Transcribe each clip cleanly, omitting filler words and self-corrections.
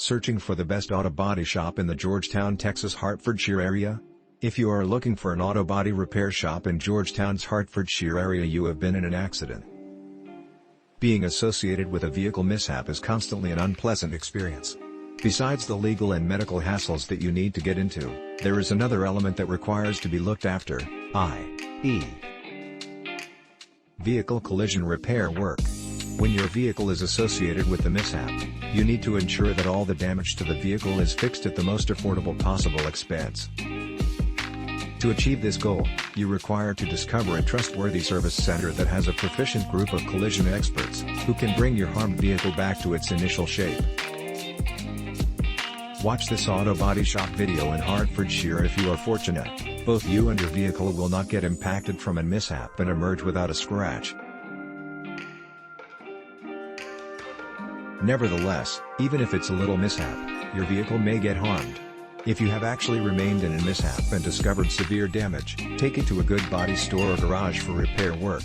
Searching for the best auto body shop in the Georgetown, Texas, Hertfordshire area? If you are looking for an auto body repair shop in Georgetown's Hertfordshire area, you have been in an accident. Being associated with a vehicle mishap is constantly an unpleasant experience. Besides the legal and medical hassles that you need to get into, there is another element that requires to be looked after, i.e. vehicle collision repair work. When your vehicle is associated with the mishap, you need to ensure that all the damage to the vehicle is fixed at the most affordable possible expense. To achieve this goal, you require to discover a trustworthy service center that has a proficient group of collision experts, who can bring your harmed vehicle back to its initial shape. Watch this auto body shop video in Hertfordshire. If you are fortunate, both you and your vehicle will not get impacted from a mishap and emerge without a scratch. Nevertheless, even if it's a little mishap, your vehicle may get harmed. If you have actually remained in a mishap and discovered severe damage, take it to a good body store or garage for repair work.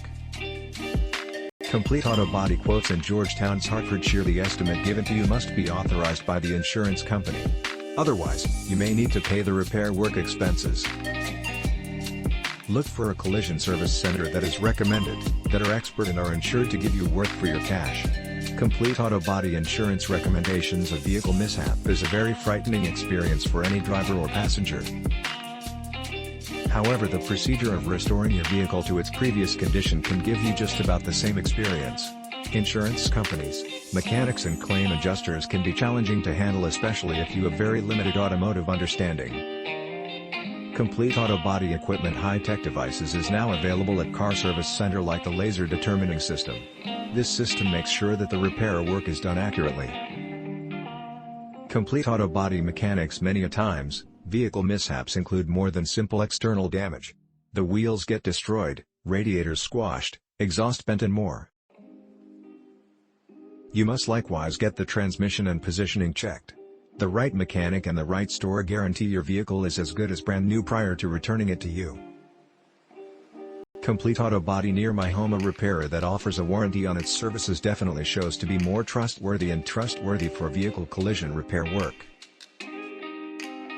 Complete auto body quotes in Georgetown's Hertfordshire. The estimate given to you must be authorized by the insurance company. Otherwise, you may need to pay the repair work expenses. Look for a collision service center that is recommended, that are expert and are insured to give you work for your cash. Complete auto body insurance recommendations. A vehicle mishap is a very frightening experience for any driver or passenger. However, the procedure of restoring your vehicle to its previous condition can give you just about the same experience. Insurance companies, mechanics and claim adjusters can be challenging to handle, especially if you have very limited automotive understanding. Complete auto body equipment high-tech devices is now available at car service center, like the laser determining system. This system makes sure that the repair work is done accurately. Complete auto body mechanics. Many a times, vehicle mishaps include more than simple external damage. The wheels get destroyed, radiators squashed, exhaust bent and more. You must likewise get the transmission and positioning checked. The right mechanic and the right store guarantee your vehicle is as good as brand new prior to returning it to you. Complete auto body near my home. A repairer that offers a warranty on its services definitely shows to be more trustworthy for vehicle collision repair work.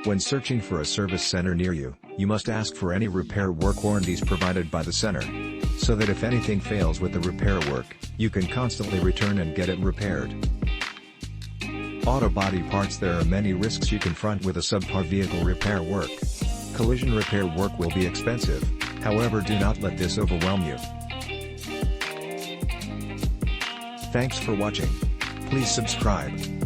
When searching for a service center near you, you must ask for any repair work warranties provided by the center, so that if anything fails with the repair work, you can constantly return and get it repaired. Auto body parts. There are many risks you confront with a subpar vehicle repair work. Collision repair work will be expensive, however, do not let this overwhelm you. Thanks for watching. Please subscribe.